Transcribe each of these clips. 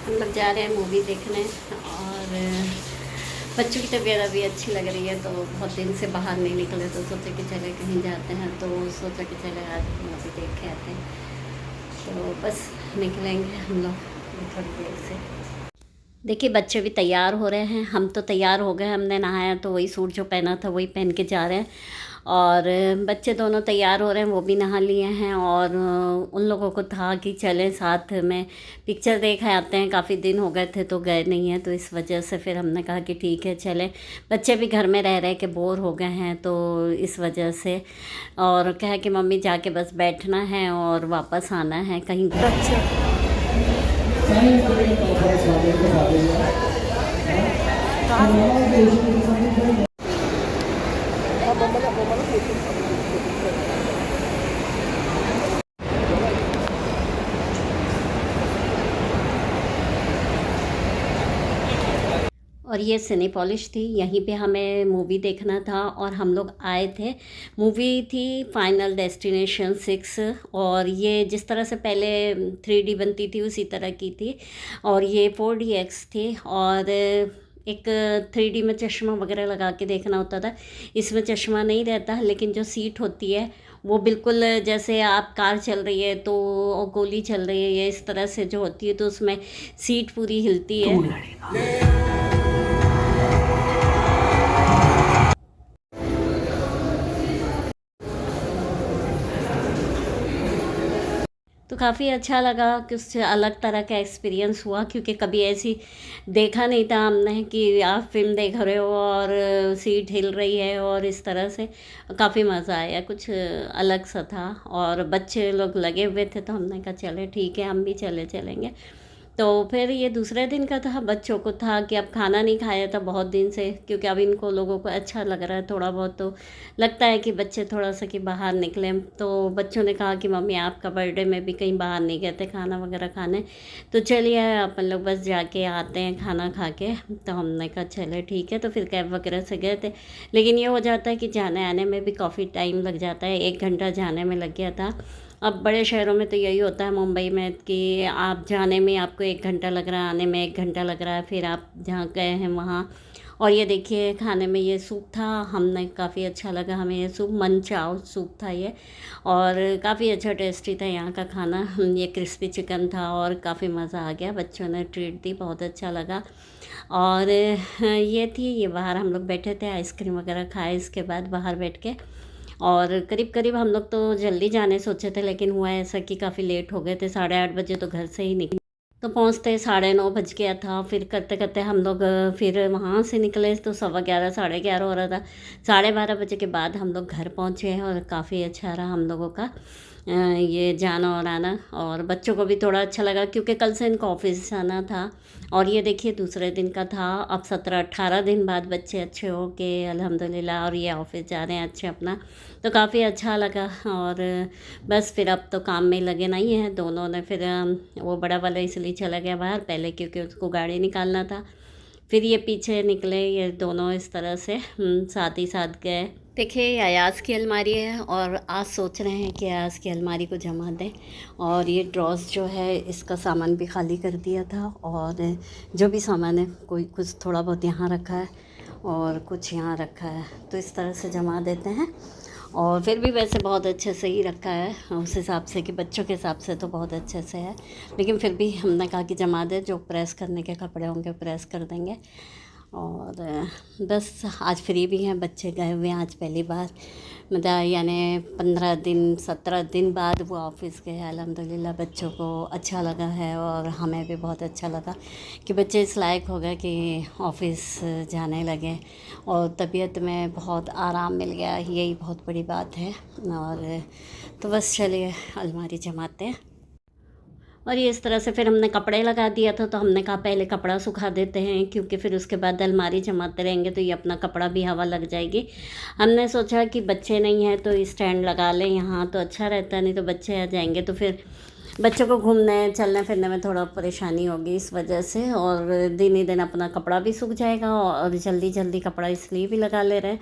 हम लोग जा रहे हैं मूवी देखने। और बच्चों की तबीयत अभी अच्छी लग रही है, तो बहुत दिन से बाहर नहीं निकले, तो सोचे कि चले कहीं जाते हैं, तो सोचा कि चले आज मूवी देख के आते हैं। तो बस निकलेंगे हम लोग थोड़ी देर से। देखिए बच्चे भी तैयार हो रहे हैं, हम तो तैयार हो गए, हमने नहाया तो वही सूट जो पहना था वही पहन के जा रहे हैं। और बच्चे दोनों तैयार हो रहे हैं, वो भी नहा लिए हैं। और उन लोगों को था कि चलें साथ में पिक्चर देख आते हैं, काफ़ी दिन हो गए थे तो गए नहीं हैं, तो इस वजह से फिर हमने कहा कि ठीक है चलें। बच्चे भी घर में रह रहे के बोर हो गए हैं, तो इस वजह से। और कहा कि मम्मी जाके बस बैठना है और वापस आना है कहीं। अच्छा। और ये सिनेपॉलिश थी, यहीं पे हमें मूवी देखना था और हम लोग आए थे। मूवी थी फाइनल डेस्टिनेशन 6। और ये जिस तरह से पहले 3D बनती थी उसी तरह की थी। और ये 4DX थी। और एक 3D में चश्मा वगैरह लगा के देखना होता था। इसमें चश्मा नहीं रहता, लेकिन जो सीट होती है वो बिल्कुल जैसे आप कार चल रही है तो गोली चल रही है, ये इस तरह से जो होती है, तो उसमें सीट पूरी हिलती है। तो काफ़ी अच्छा लगा, कुछ अलग तरह का एक्सपीरियंस हुआ, क्योंकि कभी ऐसी देखा नहीं था हमने कि आप फिल्म देख रहे हो और सीट हिल रही है और इस तरह से। काफ़ी मज़ा आया, कुछ अलग सा था। और बच्चे लोग लगे हुए थे, तो हमने कहा चले ठीक है, हम भी चलेंगे। तो फिर ये दूसरे दिन का था, बच्चों को था कि अब खाना नहीं खाया था बहुत दिन से, क्योंकि अब इनको लोगों को अच्छा लग रहा है थोड़ा बहुत, तो लगता है कि बच्चे थोड़ा सा कि बाहर निकलें। तो बच्चों ने कहा कि मम्मी आपका बर्थडे में भी कहीं बाहर नहीं गए थे खाना वगैरह खाने, तो चलिए अपन लोग बस जाके आते हैं खाना खा के। तो हमने कहा चले ठीक है, तो फिर कैब वगैरह से गए थे। लेकिन ये हो जाता है कि जाने आने में भी काफ़ी टाइम लग जाता है, 1 घंटा जाने में लग गया था। अब बड़े शहरों में तो यही होता है, मुंबई में, कि आप जाने में आपको 1 घंटा लग रहा है, आने में 1 घंटा लग रहा है, फिर आप जहाँ गए हैं वहाँ। और ये देखिए खाने में ये सूप था, हमने काफ़ी अच्छा लगा हमें ये सूप, मन चाव सूप था ये। और काफ़ी अच्छा टेस्टी था यहाँ का खाना। ये क्रिस्पी चिकन था और काफ़ी मज़ा आ गया, बच्चों ने ट्रीट दी, बहुत अच्छा लगा। और ये थी, ये बाहर हम लोग बैठे थे, आइसक्रीम वगैरह खाए इसके बाद बाहर बैठ के। और करीब करीब हम लोग तो जल्दी जाने सोचे थे, लेकिन हुआ ऐसा कि काफ़ी लेट हो गए थे, 8:30 बजे तो घर से ही निकले। तो पहुँचते 9:30 बज गया था। फिर करते करते हम लोग फिर वहाँ से निकले तो 11:15 11:30 हो रहा था। 12:30 बजे के बाद हम लोग घर पहुँचे और काफ़ी अच्छा रहा हम लोगों का ये जाना और आना। और बच्चों को भी थोड़ा अच्छा लगा, क्योंकि कल से इनको ऑफिस जाना था। और ये देखिए दूसरे दिन का था, अब 17-18 दिन बाद बच्चे अच्छे हो के अल्हम्दुलिल्लाह और ये ऑफिस जा रहे हैं अच्छे अपना, तो काफ़ी अच्छा लगा। और बस फिर अब तो काम में लगे नहीं हैं दोनों ने। फिर वो बड़ा वाला इसलिए चला गया बाहर पहले, क्योंकि उसको गाड़ी निकालना था। फिर ये पीछे निकले, ये दोनों इस तरह से साथ ही साथ गए। देखिए ये अयाज़ की अलमारी है, और आज सोच रहे हैं कि अयाज़ की अलमारी को जमा दें। और ये ड्रॉस जो है इसका सामान भी खाली कर दिया था, और जो भी सामान है कोई कुछ थोड़ा बहुत यहाँ रखा है और कुछ यहाँ रखा है, तो इस तरह से जमा देते हैं। और फिर भी वैसे बहुत अच्छे से ही रखा है, उस हिसाब से कि बच्चों के हिसाब से तो बहुत अच्छे से है, लेकिन फिर भी हमने कहा कि जमा दे, जो प्रेस करने के कपड़े होंगे प्रेस कर देंगे। और बस आज फ्री भी हैं, बच्चे गए हुए हैं आज पहली बार, मतलब यानी 15 दिन 17 दिन बाद वो ऑफिस गए। अल्हम्दुलिल्लाह बच्चों को अच्छा लगा है और हमें भी बहुत अच्छा लगा कि बच्चे इस लायक हो गए कि ऑफिस जाने लगे, और तबीयत में बहुत आराम मिल गया, यही बहुत बड़ी बात है। और तो बस चलिए अलमारी जमाते हैं। और ये इस तरह से फिर हमने कपड़े लगा दिया था, तो हमने कहा पहले कपड़ा सुखा देते हैं, क्योंकि फिर उसके बाद अलमारी जमाते रहेंगे तो ये अपना कपड़ा भी हवा लग जाएगी। हमने सोचा कि बच्चे नहीं हैं तो स्टैंड लगा लें यहाँ, तो अच्छा रहता है, नहीं तो बच्चे आ जाएंगे तो फिर बच्चों को घूमने चलने फिरने में थोड़ा परेशानी होगी इस वजह से। और दिन ही दिन अपना कपड़ा भी सूख जाएगा, और जल्दी जल्दी कपड़ा इसलिए भी लगा ले रहे हैं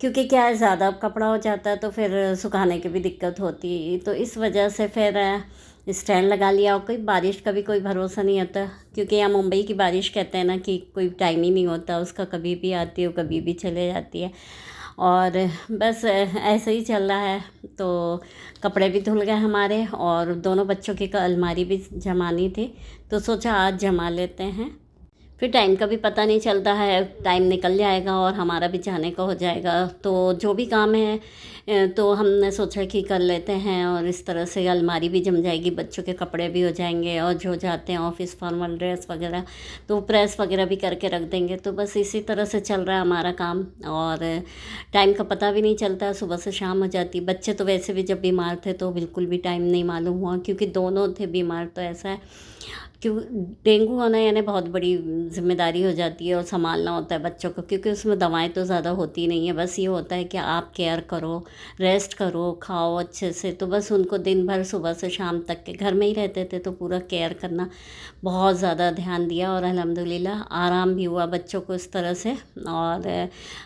क्योंकि क्या है, ज़्यादा कपड़ा हो जाता है तो फिर सुखाने की भी दिक्कत होती है, तो इस वजह से फिर स्टैंड लगा लिया। और कोई बारिश का भी कोई भरोसा नहीं होता, क्योंकि यहाँ मुंबई की बारिश कहते हैं ना कि कोई टाइम ही नहीं होता उसका, कभी भी आती है कभी भी चले जाती है। और बस ऐसे ही चल रहा है। तो कपड़े भी धुल गए हमारे, और दोनों बच्चों की अलमारी भी जमानी थी, तो सोचा आज जमा लेते हैं। फिर टाइम का भी पता नहीं चलता है, टाइम निकल जाएगा और हमारा भी जाने का हो जाएगा। तो जो भी काम है तो हमने सोचा कि कर लेते हैं, और इस तरह से अलमारी भी जम जाएगी, बच्चों के कपड़े भी हो जाएंगे, और जो जाते हैं ऑफिस फॉर्मल ड्रेस वगैरह तो प्रेस वगैरह भी करके रख देंगे। तो बस इसी तरह से चल रहा है हमारा काम, और टाइम का पता भी नहीं चलता, सुबह से शाम हो जाती। बच्चे तो वैसे भी जब बीमार थे तो बिल्कुल भी टाइम नहीं मालूम हुआ, क्योंकि दोनों थे बीमार। तो ऐसा है क्यों, डेंगू होना यानी बहुत बड़ी ज़िम्मेदारी हो जाती है, और संभालना होता है बच्चों को, क्योंकि उसमें दवाएं तो ज़्यादा होती नहीं है। बस ये होता है कि आप केयर करो, रेस्ट करो, खाओ अच्छे से। तो बस उनको दिन भर सुबह से शाम तक के घर में ही रहते थे, तो पूरा केयर करना, बहुत ज़्यादा ध्यान दिया, और अल्हम्दुलिल्लाह आराम भी हुआ बच्चों को इस तरह से। और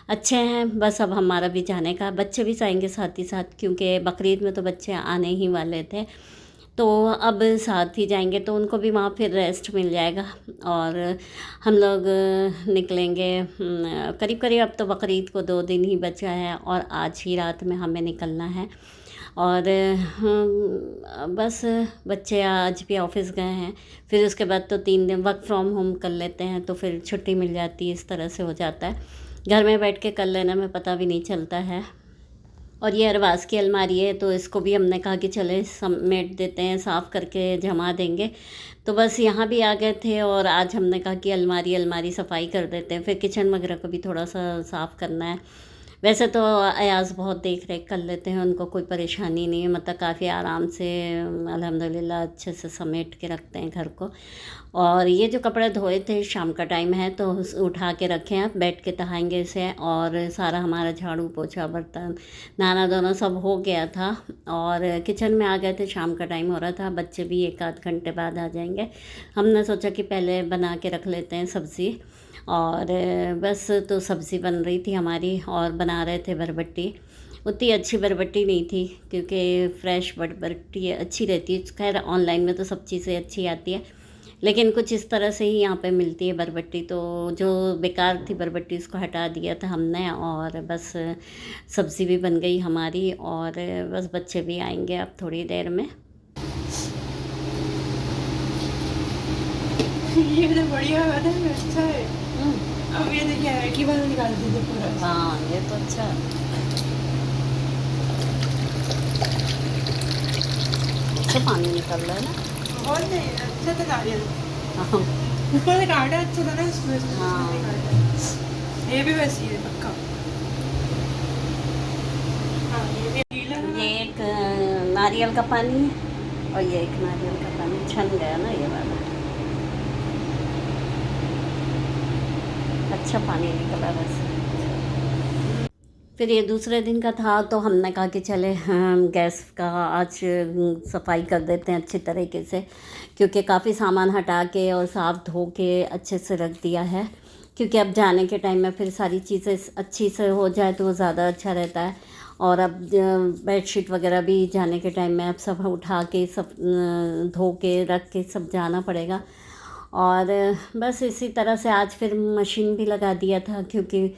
अच्छे हैं। बस अब हमारा भी जाने का, बच्चे भी जाएंगे साथ ही साथ, क्योंकि बकरीद में तो बच्चे आने ही वाले थे, तो अब साथ ही जाएंगे, तो उनको भी वहाँ फिर रेस्ट मिल जाएगा। और हम लोग निकलेंगे करीब करीब, अब तो बकरीद को 2 दिन ही बचा है, और आज ही रात में हमें निकलना है। और बस बच्चे आज भी ऑफिस गए हैं, फिर उसके बाद तो 3 दिन वर्क फ्रॉम होम कर लेते हैं, तो फिर छुट्टी मिल जाती है। इस तरह से हो जाता है, घर में बैठ के कर लेने में पता भी नहीं चलता है। और ये अरवास की अलमारी है, तो इसको भी हमने कहा कि चले समेट देते हैं, साफ़ करके जमा देंगे। तो बस यहाँ भी आ गए थे, और आज हमने कहा कि अलमारी सफाई कर देते हैं। फिर किचन वगैरह को भी थोड़ा सा साफ़ करना है। वैसे तो अयाज़ बहुत देख रेख कर लेते हैं, उनको कोई परेशानी नहीं है, मतलब काफ़ी आराम से अल्हम्दुलिल्लाह अच्छे से समेट के रखते हैं घर को। और ये जो कपड़े धोए थे, शाम का टाइम है तो उठा के रखे हैं, बैठ के तहाएँगे इसे। और सारा हमारा झाड़ू पोछा बर्तन नहाना दोनों सब हो गया था, और किचन में आ गए थे। शाम का टाइम हो रहा था, बच्चे भी 1 आध घंटे बाद आ जाएंगे। हमने सोचा कि पहले बना के रख लेते हैं सब्ज़ी, और बस तो सब्ज़ी बन रही थी हमारी, और बना रहे थे बरबट्टी। उतनी अच्छी बरबट्टी नहीं थी, क्योंकि फ्रेश बरबट्टी अच्छी रहती है। खैर ऑनलाइन में तो सब चीज़ें अच्छी आती है, लेकिन कुछ इस तरह से ही यहाँ पे मिलती है बरबट्टी। तो जो बेकार थी बरबट्टी उसको हटा दिया था हमने, और बस सब्ज़ी भी बन गई हमारी, और बस बच्चे भी आएंगे अब थोड़ी देर में। ये तो बढ़िया है, अच्छा है। अब ये देखिए है कि बाहर निकाल दीजिए पूरा। हाँ ये तो अच्छा है, अच्छा पानी निकल रहा है ना। बहुत नहीं अच्छा था नारियल, हाँ ऊपर से काटा अच्छा था ना इसमें से हाँ। ये भी वैसी है पक्का। हाँ ये भी गीला है ना। ये एक नारियल का पानी है, और ये एक नारियल का पानी छन गया ना ये वाला, अच्छा पानी निकला बस। फिर ये दूसरे दिन का था, तो हमने कहा कि चले गैस का आज सफाई कर देते हैं अच्छी तरीके से, क्योंकि काफ़ी सामान हटा के और साफ़ धो के अच्छे से रख दिया है, क्योंकि अब जाने के टाइम में फिर सारी चीज़ें अच्छी से हो जाए तो वो ज़्यादा अच्छा रहता है। और अब बेडशीट वगैरह भी जाने के टाइम में अब सब उठा के सब धो के रख के सब जाना पड़ेगा। और बस इसी तरह से आज फिर मशीन भी लगा दिया था, क्योंकि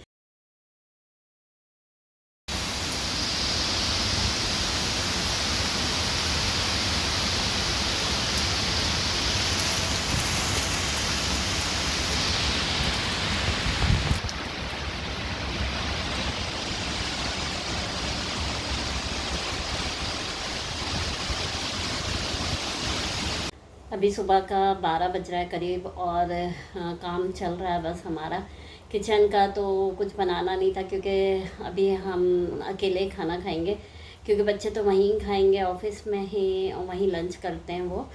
अभी सुबह का 12 बज रहा है करीब, और काम चल रहा है बस हमारा किचन का। तो कुछ बनाना नहीं था, क्योंकि अभी हम अकेले ही खाना खाएंगे, क्योंकि बच्चे तो वहीं खाएंगे ऑफिस में ही, और वहीं लंच करते हैं वो।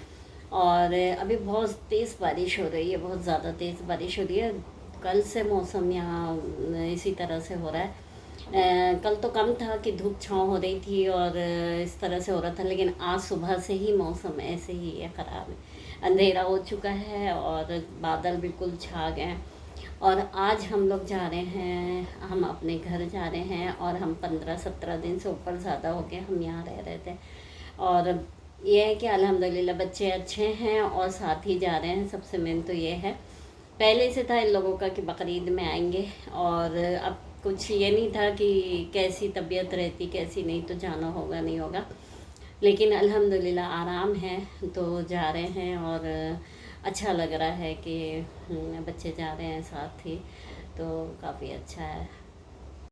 और अभी बहुत तेज़ बारिश हो रही है, बहुत ज़्यादा तेज़ बारिश हो रही है। कल से मौसम यहाँ इसी तरह से हो रहा है। कल तो कम था कि धूप छाँव हो रही थी और इस तरह से हो रहा था, लेकिन आज सुबह से ही मौसम ऐसे ही है, ख़राब है। अंधेरा हो चुका है और बादल बिल्कुल छा गए हैं। और आज हम लोग जा रहे हैं, हम अपने घर जा रहे हैं, और हम 15-17 दिन से ऊपर ज़्यादा हो गए हम यहाँ रह रहे थे। और ये है कि अल्हम्दुलिल्लाह बच्चे अच्छे हैं और साथ ही जा रहे हैं, सबसे मेन तो ये है। पहले से था इन लोगों का कि बकरीद में आएंगे, और अब कुछ ये नहीं था कि कैसी तबीयत रहती कैसी नहीं, तो जाना होगा नहीं होगा, लेकिन अल्हम्दुलिल्लाह आराम है तो जा रहे हैं। और अच्छा लग रहा है कि बच्चे जा रहे हैं साथ ही, तो काफ़ी अच्छा है।